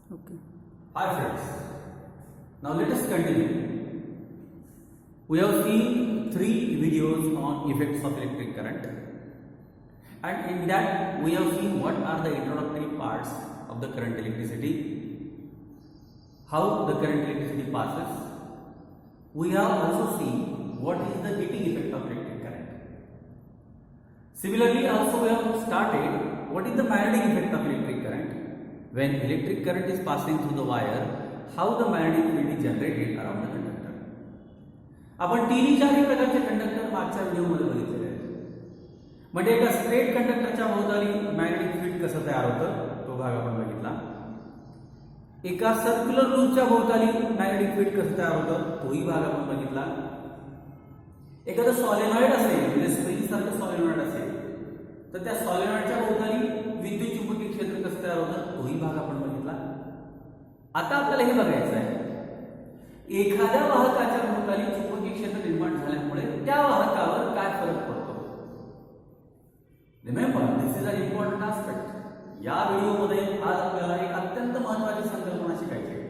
Okay. Hi friends, now let us continue. We have seen 3 videos on effects of electric current, and in that we have seen what are the introductory parts of the current electricity, how the current electricity passes. We have also seen what is the heating effect of electric current. Similarly, also we have started what is the magnetic effect of electric current. When electric current is passing through the wire, how the magnetic field is generated around the conductor. आपण तीनही चारही प्रकारचे conductor मागच्या व्हिडिओमध्ये बघितलेले आहेत. म्हणजे एका स्ट्रेट कंडक्टरच्या भोवताली मॅग्नेटिक फील्ड कसं तयार होतं तो भाग आपण बघितला. एका सर्क्युलर लूपच्या भोवताली मॅग्नेटिक फील्ड कसं तयार होतं तोही भाग आपण बघितला. एखादं सॉलेनॉइड असेल म्हणजे स्प्रिंग सारखं सॉलेनॉइड असेल तर त्या सॉलेनॉइडच्या भोवताली विद्युत चुंबकीय क्षेत्र कसं तयार होतं तोही भाग आपण बघितला. आता आपल्याला हे बघायचं आहे एखाद्या वाहकाच्या भोवताली चुंबकीय क्षेत्र निर्माण झाल्यामुळे त्या वाहकावर काय फरक पडतो. Remember, this is an important aspect. या व्हिडिओमध्ये आज आपल्याला एक अत्यंत महत्त्वाची संकल्पना शिकायची आहे.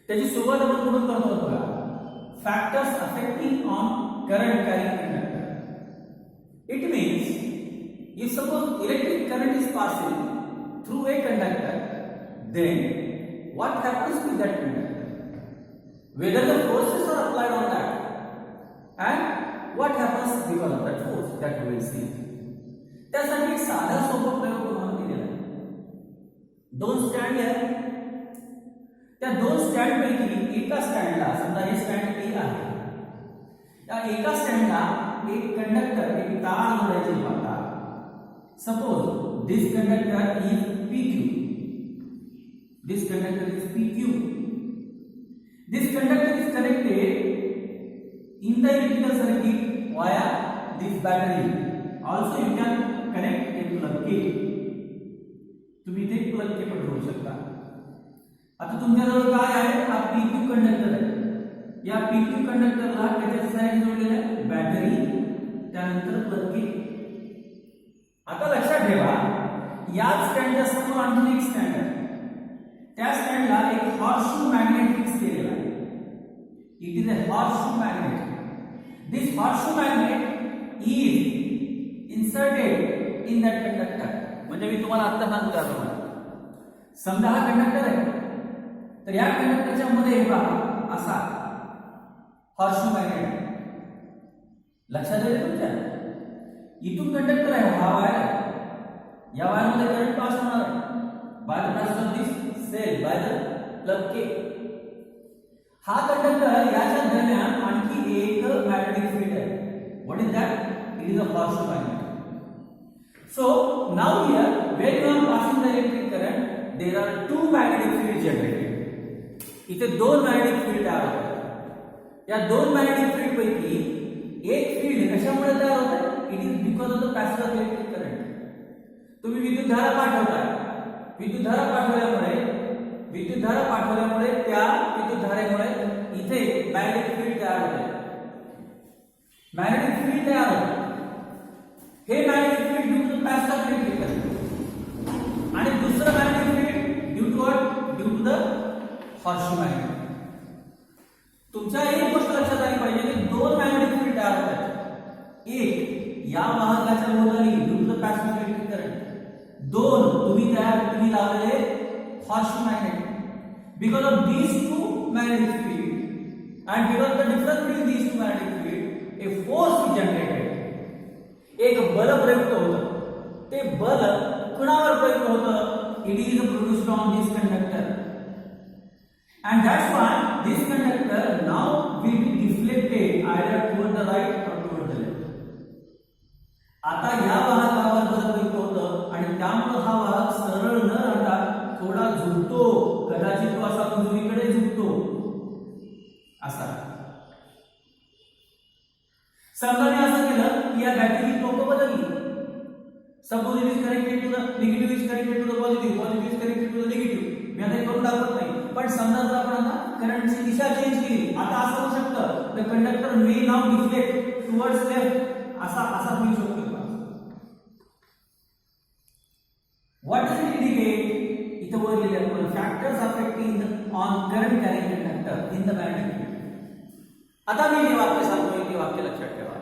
त्याची सुरुवात आपण कुठून करतो बघा. Factors affecting on current carrying conductor. It means if suppose electric current is passing through a conductor, then what happens to that conductor, whether the forces are applied on that and what happens because of that force, that we will see. त्यासाठी एक साधा सोपा प्रयोग तुम्हाला दिलेला आहे. 2 stand आहेत. त्या 2 स्टँड पैकी एका स्टँडला समजा हे स्टँड ए आहे. या एका स्टँडला एक कंडक्टर एक तार जोडायचे होता. Suppose this conductor is PQ. This conductor is PQ. This conductor is connected in the electrical circuit via this battery. Also you can connect a plug K. तुम्ही इथे plug K पण जोडू शकता. आता तुमच्याजवळ काय आहे हा PQ कंडक्टर आहे. या PQ कंडक्टरला त्याच्या साइड जोडलेला आहे बॅटरी त्यानंतर प्लग K. आता लक्षात ठेवा या स्टँडच्या समोर आणखी एक स्टँड आहे. त्या स्टँडला एक हॉर्सशू मॅग्नेट फिक्स केलेला आहे. It is a horseshoe magnet. This horseshoe magnet is inserted in that conductor. म्हणजे मी तुम्हाला आता सांगतो त्याप्रमाणे समजा हा कंडक्टर आहे तर या कंडक्टरच्या मध्ये पहा असा हॉर्सशू मॅग्नेट. लक्षात येईल तुमच्या इथून कंडक्टर आहे हा वायर आहे. या वायर मध्ये करंट पास होणार आहे by the pass of this cell by the plug के. हा कंडक्टर याच्या दरम्यान आणखी एक मॅग्नेटिक फील्ड आहे. What is that? It is a horseshoe magnet. So now here when you are passing the electric current there are 2 magnetic field generated. इथे 2 magnetic field तयार होतात. या 2 मॅग्नेटिक फील्ड पैकी एक फील्ड कशामुळे तयार होत आहे? It is because of the passage of electric current. तुम्ही विद्युतधारा पाठवताय. विद्युतधारा पाठवल्यामुळे त्या विद्युतधारेमुळे इथे मॅग्नेटिक फील्ड तयार होते. मॅग्नेटिक फील्ड तयार होते. हे magnetic field due to the passage of electric current आणि दुसरं magnetic field due to what? Due to the horseshoe magnet. तुमच्या एक गोष्ट लक्षात आली पाहिजे की 2 मॅग्नेटिक फील्ड तयार होतात. एक या वाहकाच्या भोवताली due to the passage of electric current. 2 तुम्ही लावलेले horseshoe magnet. Because of these 2 magnetic field and because the difference between these 2 magnetic field a force is generated. एक बल प्रयुक्त होतं. ते बल कुणावर प्रयुक्त होतं? It is produced on this conductor and that's why this conductor now will be deflected either toward the right or toward the left. आता या वाहकावर बल प्रयुक्त होतं आणि त्यामुळे हा वाहक सरळ न राहता थोडा झुकतो. कदाचित तो असा उजवीकडे झुकतो असा. समजा मी असं केलं की या बॅटरीची टोकं बदलली. Suppose it is connected to the negative, is connected to the positive, positive is connected to the negative. मी आता करून दाखवत नाही पण समजा जर आपण आता करंटची दिशा चेंज केली. आता असं होऊ शकतं the conductor may now deflect towards left. असा होऊ शकतो. What does it indicate? इथं वर लिहिलं factors affecting on current carrying conductor in the magnetic field. आता मी जे वाक्य सांगतोय ते वाक्य लक्षात ठेवा.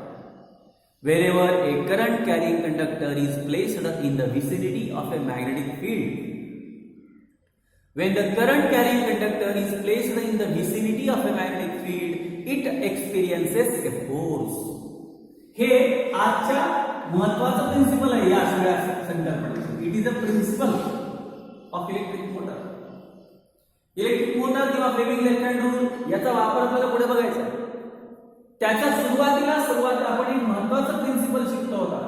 Wherever a current carrying conductor is placed in the vicinity of a magnetic field, when the current carrying conductor is placed in the vicinity of a magnetic field, it experiences a force. हे आजच्या महत्वाचं principal आहे या सगळ्या संकल्पनेचं. It is a principle of electric motor. Electric motor किंवा Fleming left hand rule याचा वापर आपल्याला पुढे बघायचा आहे. त्याच्या सुरुवात आपण एक महत्वाचं प्रिन्सिपल शिकतो होता.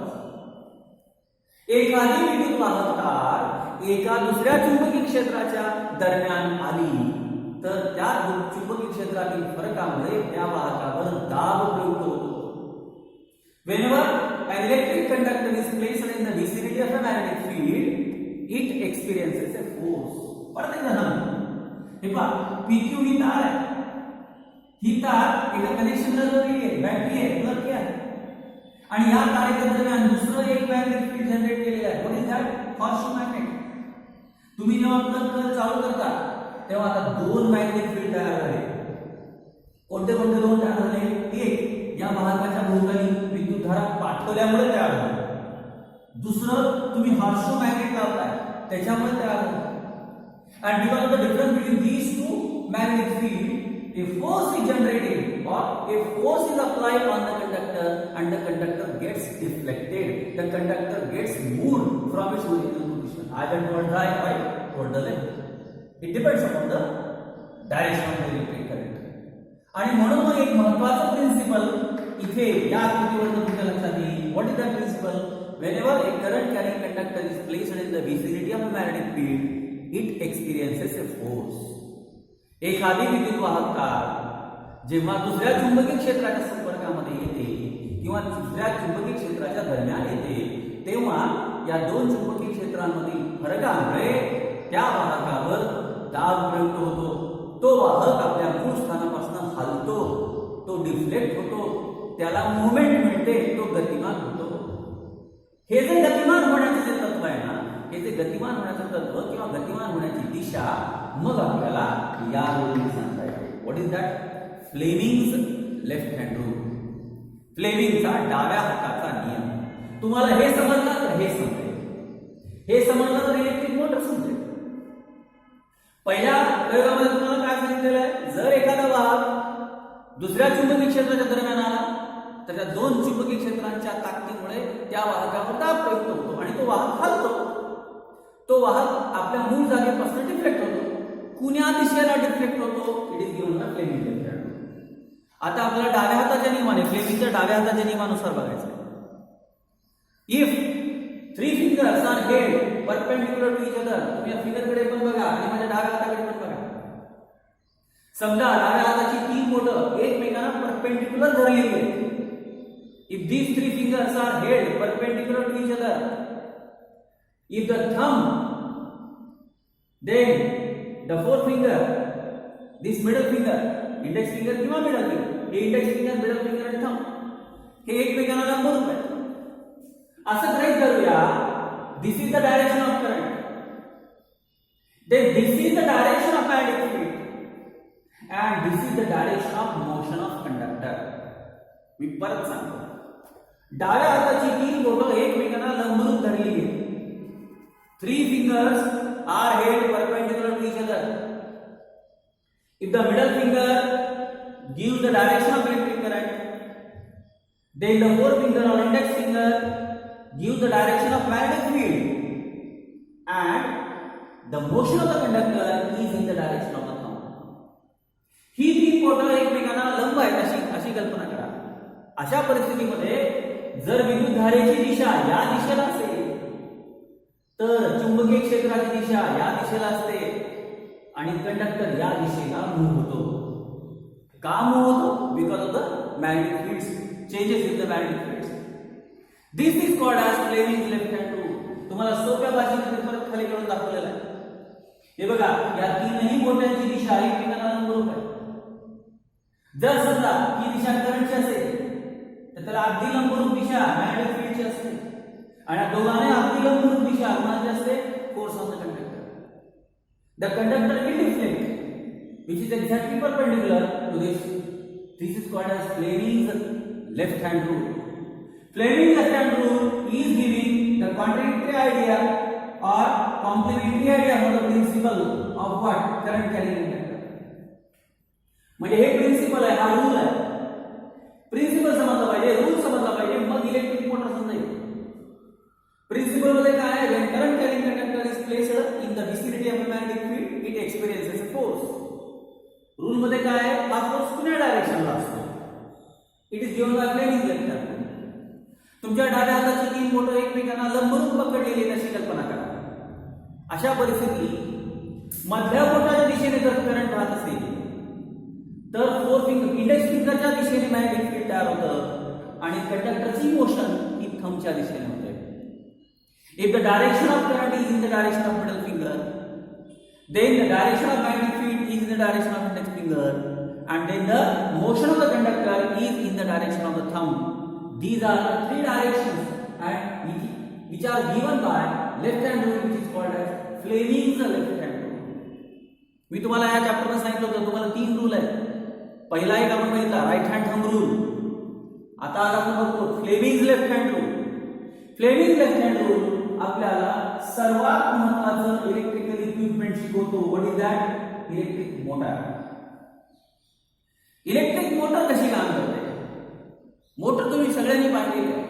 एखादी विद्युत वाहक तार एका दुसऱ्या चुंबकीय क्षेत्राच्या दरम्यान आली तर त्या चुंबकीय क्षेत्रातील फरकामुळे त्या वाहकावर दाब प्रयुक्त होतो. Whenever an electric conductor is placed in the vicinity of a magnetic field, it experiences a force. परत एकदा ना, हे पहा, PQ ही तार आहे. ही तार एका कनेक्शनला जोडलेली आहे, बॅटरी आहे, प्लग आहे. आणि या तारेच्या दरम्यान दुसरं एक मॅग्नेटिक फील्ड जनरेट केलेलं आहे. What is that? Horse magnet. तुम्ही जेव्हा प्लग चालू करता तेव्हा आता दोन मॅग्नेटिक फील्ड तयार झाले. कोणते दोन तयार झाले? एक, या वाहकाच्या भोवताली विद्युतधारा पाठवल्यामुळे तयार झाले. दुसरं, तुम्ही हॉर्स मॅग्नेट लावताय त्याच्यामुळे तयार झाले. And because of the difference between these two magnetic fields, a force is generated or a force is applied on the conductor and the conductor gets deflected. The conductor gets moved from its original position either toward the right or toward the left. It depends upon the direction of the electric current. आणि म्हणून मग एक महत्त्वाचं principal इथे या आकृतीवरून तुमच्या लक्षात येईल. What is that principle? Whenever a current carrying conductor is placed in the vicinity of a magnetic field, it experiences a force. एखादी विद्युत वाहक तार जेव्हा दुसऱ्या चुंबकीय क्षेत्राच्या संपर्कामध्ये येते किंवा दुसऱ्या चुंबकीय क्षेत्राच्या दरम्यान येते तेव्हा या दोन चुंबकीय क्षेत्रांमधील फरकामुळे त्या वाहकावर दाब प्रयुक्त होतो. तो वाहक आपल्या मूळ स्थानापासून हलतो, तो डिफ्लेक्ट होतो, त्याला मुवमेंट मिळते, तो गतिमान होतो. हे जे गतिमान होण्याचे जे तत्व आहे ना, हे जे गतिमान होण्याचं तत्व किंवा गतिमान होण्याची दिशा मग आपल्याला या रूलने सांगता येते. What is that? Fleming's left hand rule. फ्लेमिंगचा डाव्या हाताचा नियम. तुम्हाला हे समजलं तर हे समजेल, हे समजलं तर इलेक्ट्रिक मोटर समजेल. पहिल्या प्रयोगामध्ये तुम्हाला काय सांगितलेलं आहे? जर एखादा वाहक दुसऱ्या चुंबकीय क्षेत्राच्या दरम्यान आला तर त्या दोन चुंबकीय क्षेत्रांच्या ताकदीमुळे त्या वाहकावर दाब प्रयुक्त होतो आणि तो वाहक हलतो. तो वाहक आपल्या मूळ जागेपासून डिफ्लेक्ट होतो. कुण्या दिशेला डिफ्लेक्ट होतो? It is given by Fleming left hand rule. आता आपल्याला डाव्या हाताच्या नियमाने, फ्लेमिंगच्या डाव्या हाताच्या नियमानुसार बघायचं आहे. If 3 fingers are held perpendicular to each other, तुम्ही या फिंगरकडे पण बघा आणि माझ्या डाव्या हाताकडे पण बघा. समजा डाव्या हाताची 3 बोटं एकमेकांना परपेंडिक्युलर धरलेली आहेत. If these 3 fingers are held perpendicular to each other, if the thumb, then the fourth finger, this middle finger, index finger किंवा middle finger, हे index finger, middle finger आणि thumb हे एकमेकांना लंबरूप आहेत. असं गृहीत धरूया, this is the direction of current, then this is the direction of magnetic field, and this is the direction of motion of conductor. मी परत सांगतो, डाव्या हाताची 3 बोटं एकमेकांना लंबरूप धरलेली आहेत. 3 fingers are held perpendicular to each other. If the middle finger gives the direction of electric current, then the fourth finger or index finger gives the direction of magnetic field, and the motion of the conductor is in the direction of the thumb. ही 3 बोटं एकमेकांना लंब आहेत अशी कल्पना करा. अशा परिस्थितीमध्ये जर विद्युतधारेची दिशा या दिशेला असेल तर चुंबकीय क्षेत्राची दिशा या दिशेला असते आणि कंडक्टर या दिशेला मूव्ह होतो. का मूव्ह होतो? Because of the magnetic fields, changes in the magnetic fields. This is called as Fleming left hand rule. तुम्हाला सोप्या भाषेमध्ये परत खाली करून दाखवलेलं आहे. हे बघा, या 3ही बोटांची दिशा एकमेकांना लंबरूप आहे. जर समजा ही दिशा करंटची असेल तर त्याला अगदी लंबरूप दिशा मॅग्नेटिक फील्डची असते आणि दोघांनी अगदी लंबरूप दिशा कोणाची असते? Force on the conductor. the conductor will deflect, which is exactly perpendicular to this. This is called as Fleming's left hand rule. Fleming's left hand rule is giving the contradictory idea or complementary idea for the principle of what? Current carrying conductor. म्हणजे हे principal आहे, हा rule आहे. Principal समजला पाहिजे, rule समजला पाहिजे, मग इलेक्ट्रिक मोटर समजेल. प्रिन्सिपल मध्ये काय आहे? when current carrying conductor is placed in the vicinity of a magnetic field, it experiences a force. Rule मध्ये काय आहे? हा फोर्स कुण्या डायरेक्शनला असतो? It is given by Fleming left hand. तुमच्या डाव्या हाताची तीन बोटं एकमेकांना लंबरूप पकडलेली आहेत अशी कल्पना करा. अशा परिस्थितीत मधल्या बोटाच्या दिशेने जर करंट वाहत असेल तर फोर फिंगर इंडेक्स फिंगरच्या दिशेने मॅग्नेटिक फील्ड तयार होतं आणि कंडक्टरची मोशन ही थंबच्या दिशेने होते. If the direction of current is in the direction of middle finger, then the direction of magnetic field is in the direction of index finger, and then the motion of the conductor is in the direction of the thumb. These are the three directions and which are given by left hand rule, which is called as Fleming's left hand rule. मी तुम्हाला या chapter मध्ये सांगितलं होतं तुम्हाला तीन rule आहेत. पहिला एक आपण बघितला राईट हँड थंब रूल. आता आपण बघतो Fleming's left hand rule. Fleming left hand rule आपल्याला सर्वात महत्त्वाचं इलेक्ट्रिकल इक्विपमेंट शिकवतो. What is that? Electric motor. Electric motor कशी काम करते? मोटर तुम्ही सगळ्यांनी पाहिलेली आहे.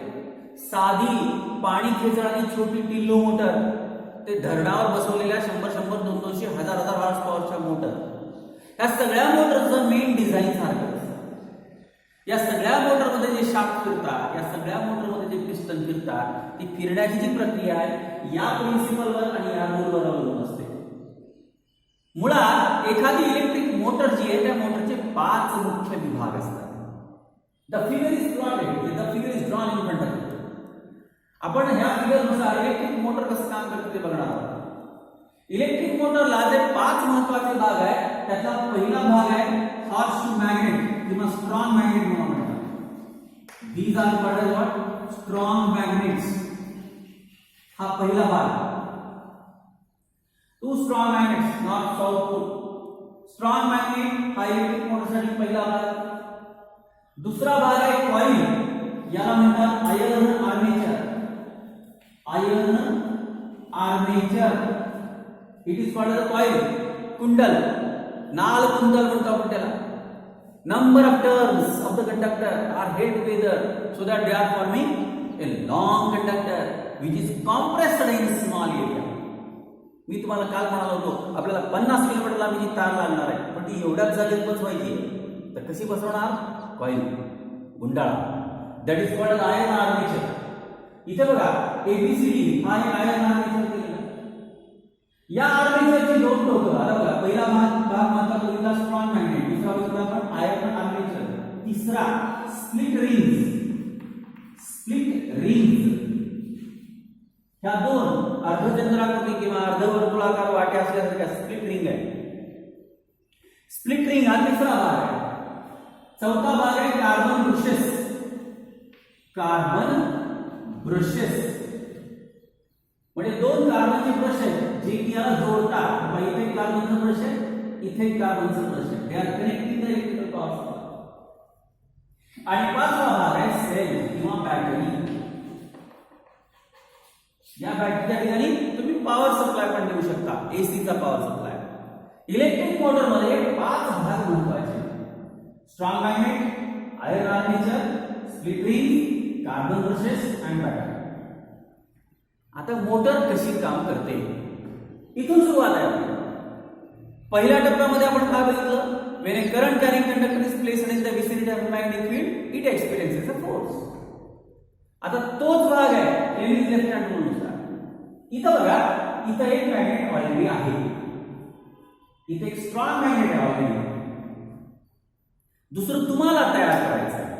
साधी पाणी खेचणारी छोटी टिल्लो मोटर ते धरणावर बसवलेल्या 100-100, 200, 1000 हॉर्स पॉवरच्या मोटर. या सगळ्या मोटरचं मेन डिझाईन सारखं असतं. या सगळ्या मोटरमध्ये जे शाफ्ट फिरतात, या सगळ्या मोटरमध्ये जे पिस्टन फिरतात, ती फिरण्याची जी प्रक्रिया आहे या प्रिन्सिपलवर आणि या रूलवर अवलंबून असते. मुळात एखादी इलेक्ट्रिक मोटर जी आहे त्या मोटरचे 5 मुख्य विभाग असतात. The figure is plotted, the figure is drawn in front of you. आपण ह्या फिगरनुसार इलेक्ट्रिक मोटर कसं काम करते ते बघणार आहोत. इलेक्ट्रिक मोटरला जे 5 महत्त्वाचे भाग आहेत त्यातला पहिला भाग आहे हॉर्स मॅग्नेट किंवा स्ट्रॉंग मॅग्नेट म्हणून म्हणतात. These are called as what? Strong magnets. हा पहिला भाग. 2 strong magnets north south pole. Strong magnet हा इलेक्ट्रिक मोटरसाठी पहिला भाग. दुसरा भाग आहे कॉइल, याला म्हणतात iron armature. Iron armature it is called as coil. कुंडल, नाल कुंडल म्हणतो आपण त्याला. Number of turns of the conductor are held together so that they are forming a long conductor which is compressed in a small area. मी तुम्हाला काल म्हणालो होतो आपल्याला 50 किलोमीटर लांबीची तार लागणार आहे, पण ती एवढ्याच जागेत बसवायची आहे. तर कशी बसवणार? कॉइल, गुंडाळा. That is called iron armature. इथे बघा एबीसीडी हा एक आयर्न आर्मेचर केलेला. या आर्मेचरचे 2 टोकं. आता बघा पहिला भाग म्हणतात बघितला स्ट्रॉंग मॅग्नेट, दुसरा बघितला आपण आयर्न आर्मेचर, तिसरा स्प्लिट रिंग्स. स्प्लिट रिंग्स ह्या 2 अर्धचंद्राकृती किंवा अर्धवर्तुळाकार वाट्या असल्यासारख्या स्प्लिट रिंग आहे. स्प्लिट रिंग हा तिसरा भाग आहे. चौथा भाग आहे कार्बन ब्रशेस. कार्बन ब्रशेस म्हणजे 2 कार्बनचे ब्रश आहेत जे की याला जोडतात. इथे एक कार्बनचं ब्रश आहे, इथे एक कार्बनचं ब्रश आहे. They are connecting the electrical power supply. आणि 5वा भाग आहे सेल किंवा बॅटरी. या बॅटरीच्या ठिकाणी तुम्ही पॉवर सप्लाय पण देऊ शकता, एसीचा पॉवर सप्लाय. इलेक्ट्रिक मोटरमध्ये 5 भाग महत्वाचे: strong magnet, iron armature, split ring, carbon brushes and battery. आता मोटर कशी काम करते इथून सुरुवात आहे. पहिल्या टप्प्यामध्ये आपण काय बघितलं? when a current carrying conductor is placed in the vicinity of a magnetic field, it experiences a force. आता तोच भाग आहे फ्लेमिंग लेफ्ट हँड रूल नुसार. इथं बघा, इथं एक मॅग्नेट ऑलरेडी आहे, इथे एक स्ट्रॉंग मॅग्नेट आहे ऑलरेडी. दुसरं तुम्हाला तयार करायचं आहे.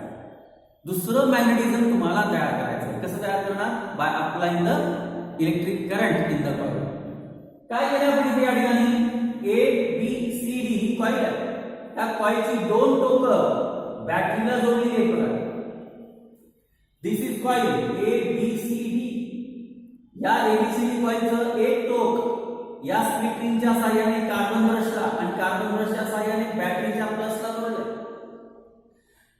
दुसरं मॅग्नेटिझम तुम्हाला तयार करायचं आहे. कसं तयार करणार? By applying the electric current in the coil. काय केलं आपण इथे या ठिकाणी? ए बी सी डी ही कॉइल आहे. त्या कॉइलची 2 टोकं बॅटरीला जोडलेली आहेत बघा. This is coil A B C D. या एबीसीडी कॉइलचं एक टोक या स्प्लिट रिंगच्या साहाय्याने कार्बन ब्रशला आणि कार्बन ब्रशच्या साहाय्याने बॅटरीच्या प्लसला जोडले.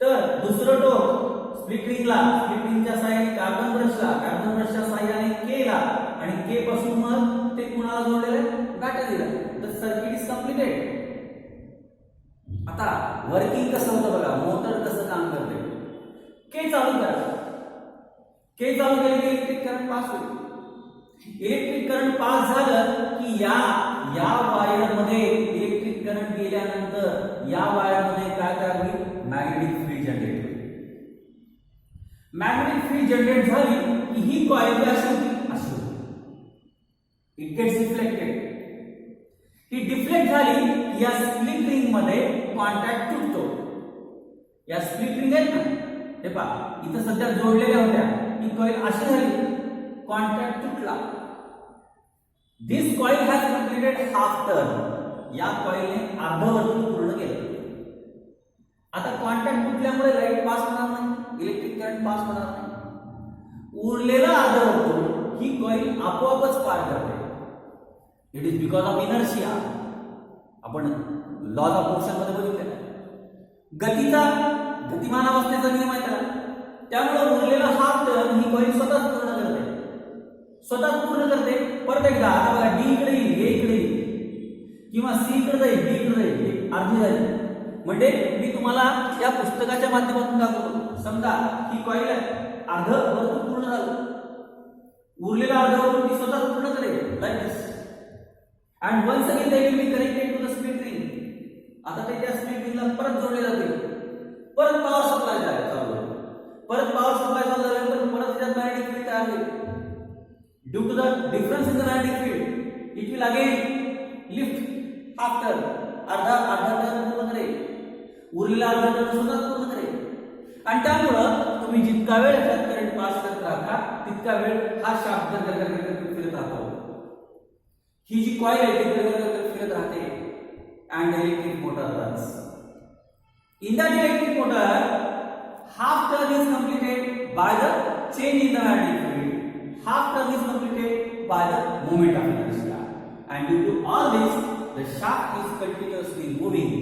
तर दुसरं टोक स्प्लिट रिंगच्या साहाय्याने कार्बन ब्रशच्या साहाय्याने के ला आणि के पासून मग ते कुणाला जोडलेले बॅटरीला. तर सर्किट इज कंप्लीटेड. आता वर्किंग कसं होतं बघा, मोटर कसं काम करते. के चालू करा, के चालू केले की इलेक्ट्रिक करंट पास होईल. इलेक्ट्रिक करंट पास झालं की या वायर मध्ये इलेक्ट्रिक करंट गेल्यानंतर या वायर मध्ये काय तयार होईल, मॅग्नेटिक फील्ड जनरेट होईल. मॅग्नेटिक फील्ड जनरेट झाली की ही कॉइल अशी इट गेट्स डिफ्लेक्टेड. ही डिफ्लेक्ट झाली की या स्प्लिट रिंग मध्ये कॉन्टॅक्ट तुटतो. या स्प्लिट रिंग आहेत ना, हे पहा इथं सध्या जोडलेल्या होत्या, ही कॉइल अशी झाली, कॉन्टॅक्ट तुटला. This coil has completed half turn. या कॉइलने अर्धवर्तुळ पूर्ण केलं. आता कॉन्टॅक्ट तुटल्यामुळे लाईट पास होणार नाही, इलेक्ट्रिक करंट पास होणार नाही. उरलेला अर्धवर्तुळ ही कॉइल आपोआपच पार करते. It is because of inertia. आपण लॉज ऑफ मोशन मध्ये बघितलेला गतिमान अवस्थेचा नियम आहे त्याला. त्यामुळे उरलेला हाफ टर्न ही कॉइल स्वतःच पूर्ण करते. परत एकदा आता बघा, डी इकडे येईल, ए इकडे येईल किंवा सी इकडे जाईल, डी इकडे जाईल, अर्धी झाली. म्हणजे मी तुम्हाला या पुस्तकाच्या माध्यमातून दाखवतो. समजा ही कॉइल आहे, अर्ध वर्तुळ पूर्ण झालं, उरलेला अर्ध वर्तुळ ती स्वतः पूर्ण करेल like this. And once again they will be connected to the split ring. आता ते त्या स्प्लिट रिंगला परत जोडले जाते. परत पॉवर सप्लाय चालू होईल. परत पॉवर सप्लाय चालू झाल्यानंतर परत त्याच्यात मॅग्नेटिक फील्ड तयार होईल. Due to the difference in the magnetic field it will again lift half turn. अर्धा टर्न पूर्ण करेल, उरलेला अर्धा टर्न स्वतःच पूर्ण करेल. आणि त्यामुळं तुम्ही जितका वेळ याच्यात करंट पास करत राहता तितका वेळ हा शाफ्ट फिरत राहतो. ही जी कॉइल आहे ती फिरत राहते. And electric motor runs. In that electric motor, half turn is completed by the change in the magnetic field. Half turn is completed by the moment of inertia. And due to all this, the shaft is continuously moving.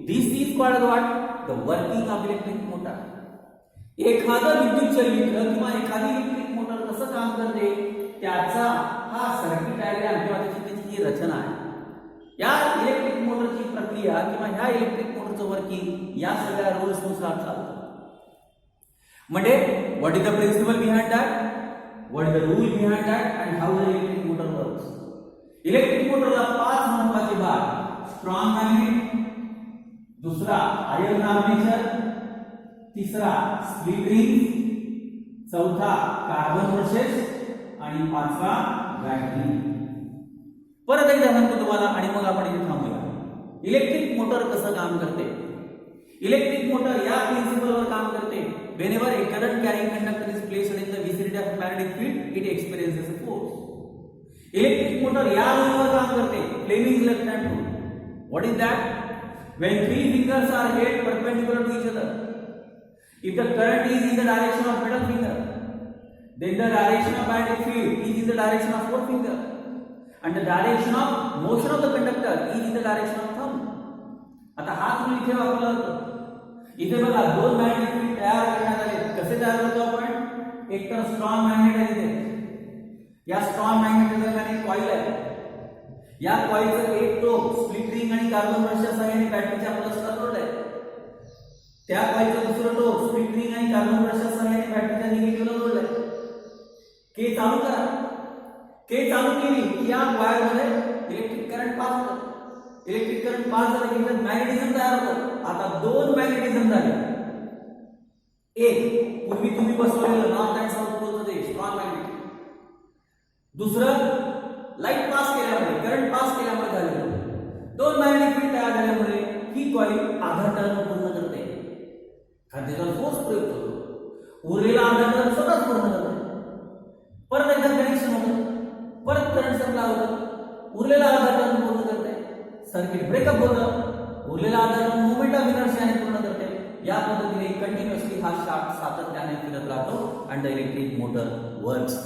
This is called what? The working of electric motor. एखादं विद्युत चलित किंवा एखादी electric motor कसं काम करते त्याचा हा सर्किट डायग्राम किंवा त्याची जी रचना आहे. या इलेक्ट्रिक मोटरची प्रक्रिया किंवा ह्या इलेक्ट्रिक मोटरचं वर्किंग या सगळ्या रूल्स नुसार चालतं. म्हणजे what is the principle behind that, what is the rule behind that and how the electric motor works. Electric मोटरला 5 महत्त्वाचे भाग: स्ट्रॉंग मॅग्नेट, दुसरा आयर्न आर्मेचर, तिसरा स्प्लिट रिंग, चौथा कार्बन ब्रशेस आणि पाचवा बॅटरी. परत एकदा सांगतो तुम्हाला आणि मग आपण इथे थांबूया. इलेक्ट्रिक मोटर कसं काम करते. इलेक्ट्रिक मोटर या प्रिन्सिपलवर काम करते. Whenever A current carrying conductor is placed in the vicinity of magnetic field it experiences a force. Electric motor या रूलवर काम करते, Fleming's left hand rule. What is that? When 3 fingers are held perpendicular to each other, if the current is in the direction of middle finger, then the direction of magnetic field is in the direction of fourth finger. And the direction of motion of the conductor is in the direction of thumb. आता हा rule इथे वापरला जातो. इथे बघा दोन magnetic field तयार करण्यात आले. कसे तयार करतो आपण? एक तर स्ट्रॉंग मॅग्नेट आहे तिथे. या स्ट्रॉंग मॅग्नेटच्या दरम्यान एक कॉइल आहे. या कॉइलचं एक टोक स्प्लिट रिंग आणि कार्बन ब्रशच्या सहाय्याने बॅटरीच्या प्लसला जोडलंय. त्या कॉइलचं दुसरं टोक स्प्लिट रिंग आणि कार्बन ब्रशच्या सहाय्याने बॅटरीच्या निगेटिव्हला जोडलंय. के चालू करा. के चालू केली की या वायर मध्ये इलेक्ट्रिक करंट पास होतं. इलेक्ट्रिक करंट पास झालं की मॅग्नेटिझम तयार होतं. आता दोन मॅग्नेटिझम झाले. एक पूर्वी तुम्ही बसवलेलं नॉर्थ अँड साऊथ पोलचं ते स्ट्रॉंग मॅग्नेट, दुसरं लाईट पास केल्यामुळे करंट पास केल्यामुळे झालेलं. दोन मॅग्नेटिक फील्ड तयार झाल्यामुळे ही कॉइल अर्धा टर्न पूर्ण करते. कारण त्याचा फोर्स प्रयोग होतो. उरलेला अर्धा टर्न स्वतःच पूर्ण करते. परत एकदा कनेक्शन होतं, परत करंट सप्लाय होतं, उरलेला अर्धा टर्न पूर्ण करते. सर्किट ब्रेकअप होतं, उरलेला अर्धा टर्न मोमेंट ऑफ इनर्शियाने पूर्ण करते. या पद्धतीने कंटिन्युअसली हा शाफ्ट सातत्याने फिरत राहतो and the electric motor works.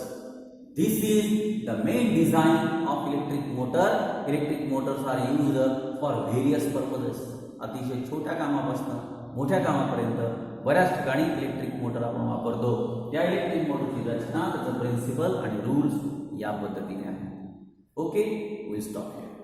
This is the main design of electric motor. Electric motors are used for various purposes. अतिशय छोट्या कामापासून मोठ्या कामापर्यंत बऱ्याच ठिकाणी इलेक्ट्रिक मोटर आपण वापरतो. त्या इलेक्ट्रिक मोटरची रचना, त्याचं प्रिन्सिपल आणि रूल्स या पद्धतीने आहे. Okay, will stop here.